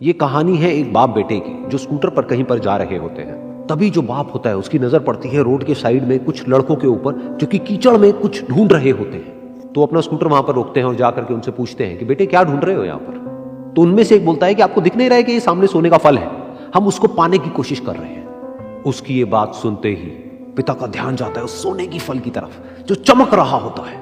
ये कहानी है एक बाप बेटे की जो स्कूटर पर कहीं पर जा रहे होते हैं। तभी जो बाप होता है उसकी नजर पड़ती है रोड के साइड में कुछ लड़कों के ऊपर जो कि कीचड़ में कुछ ढूंढ रहे होते हैं। तो अपना स्कूटर वहां पर रोकते हैं और जाकर के उनसे पूछते हैं कि बेटे क्या ढूंढ रहे हो यहाँ पर। तो उनमें से एक बोलता है कि आपको दिख नहीं रहा है कि ये सामने सोने का फल है, हम उसको पाने की कोशिश कर रहे हैं। उसकी ये बात सुनते ही पिता का ध्यान जाता है उस सोने की फल की तरफ जो चमक रहा होता है।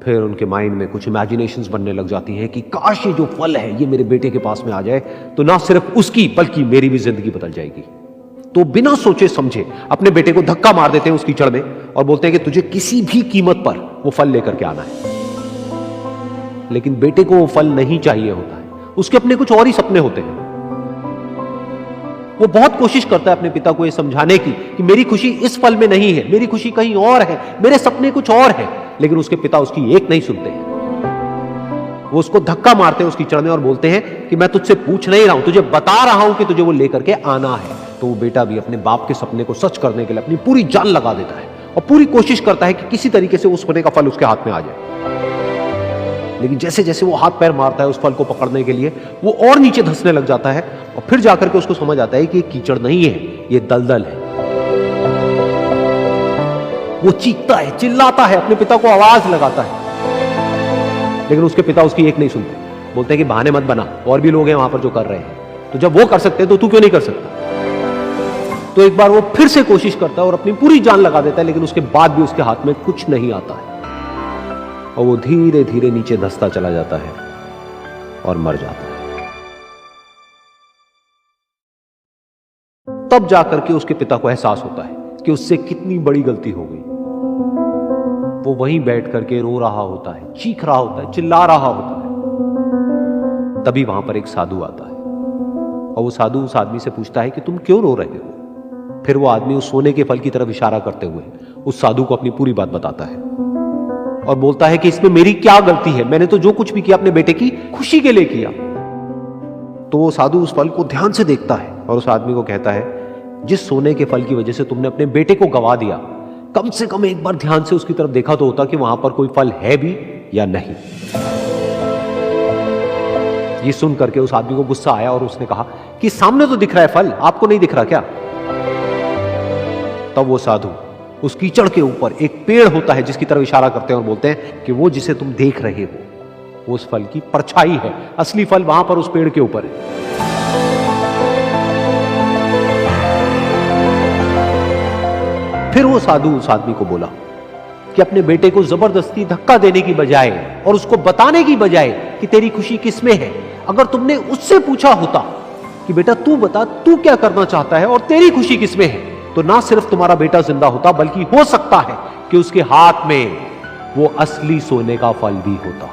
फिर उनके माइंड में कुछ इमेजिनेशंस बनने लग जाती हैं कि काश ये जो फल है ये मेरे बेटे के पास में आ जाए तो ना सिर्फ उसकी बल्कि मेरी भी जिंदगी बदल जाएगी। तो बिना सोचे समझे अपने बेटे को धक्का मार देते हैं उस कीचड़ में और बोलते हैं कि तुझे किसी भी कीमत पर वो फल लेकर के आना है। लेकिन बेटे को वो फल नहीं चाहिए होता है, उसके अपने कुछ और ही सपने होते हैं। वो बहुत कोशिश करता है अपने पिता को ये समझाने की कि मेरी खुशी इस फल में नहीं है, मेरी खुशी कहीं और है, मेरे सपने कुछ और है। लेकिन उसके पिता उसकी एक नहीं सुनते हैं। वो उसको धक्का मारते हैं उस कीचड़ में और बोलते हैं कि मैं तुझसे पूछ नहीं रहा हूं, तुझे बता रहा हूं कि तुझे वो लेकर के आना है। तो वो बेटा भी अपने बाप के सपने को सच करने के लिए अपनी पूरी जान लगा देता है और पूरी कोशिश करता है कि किसी तरीके से उस सोने का फल उसके हाथ में आ जाए। लेकिन जैसे जैसे वो हाथ पैर मारता है उस फल को पकड़ने के लिए वो और नीचे धंसने लग जाता है और फिर जाकर के उसको समझ आता है कि ये कीचड़ नहीं है, ये दलदल है। वो चीखता है, चिल्लाता है, अपने पिता को आवाज लगाता है, लेकिन उसके पिता उसकी एक नहीं सुनते। बोलते हैं कि बहाने मत बना, और भी लोग हैं वहां पर जो कर रहे हैं, तो जब वो कर सकते हैं तो तू क्यों नहीं कर सकता। तो एक बार वो फिर से कोशिश करता है और अपनी पूरी जान लगा देता है, लेकिन उसके बाद भी उसके हाथ में कुछ नहीं आता है और वो धीरे धीरे नीचे धंसता चला जाता है और मर जाता है। तब जाकर के उसके पिता को एहसास होता है कि उससे कितनी बड़ी गलती हो गई। वो वहीं बैठ करके रो रहा होता है, चीख रहा होता है, चिल्ला रहा होता है। तभी वहां पर एक साधु आता है और वो साधु उस आदमी से पूछता है कि तुम क्यों रो रहे हो। फिर वो आदमी उस सोने के फल की तरफ इशारा करते हुए उस साधु को अपनी पूरी बात बताता है और बोलता है कि इसमें मेरी क्या गलती है, मैंने तो जो कुछ भी किया अपने बेटे की खुशी के लिए किया। तो वो साधु उस फल को ध्यान से देखता है और उस आदमी को कहता है जिस सोने के फल की वजह से तुमने अपने बेटे को गवा दिया, कम से कम एक बार ध्यान से उसकी तरफ देखा तो होता कि वहां पर कोई फल है भी या नहीं। ये सुन करके उस आदमी को गुस्सा आया और उसने कहा कि सामने तो दिख रहा है फल, आपको नहीं दिख रहा क्या। तब वो साधु उस कीचड़ के ऊपर एक पेड़ होता है जिसकी तरफ इशारा करते हैं और बोलते हैं कि वो जिसे तुम देख रहे हो वो उस फल की परछाई है, असली फल वहां पर उस पेड़ के ऊपर है। फिर वो साधु उस आदमी को बोला कि अपने बेटे को जबरदस्ती धक्का देने की बजाय और उसको बताने की बजाय कि तेरी खुशी किसमें है, अगर तुमने उससे पूछा होता कि बेटा तू बता तू क्या करना चाहता है और तेरी खुशी किसमें है, तो ना सिर्फ तुम्हारा बेटा जिंदा होता बल्कि हो सकता है कि उसके हाथ में वो असली सोने का फल भी होता।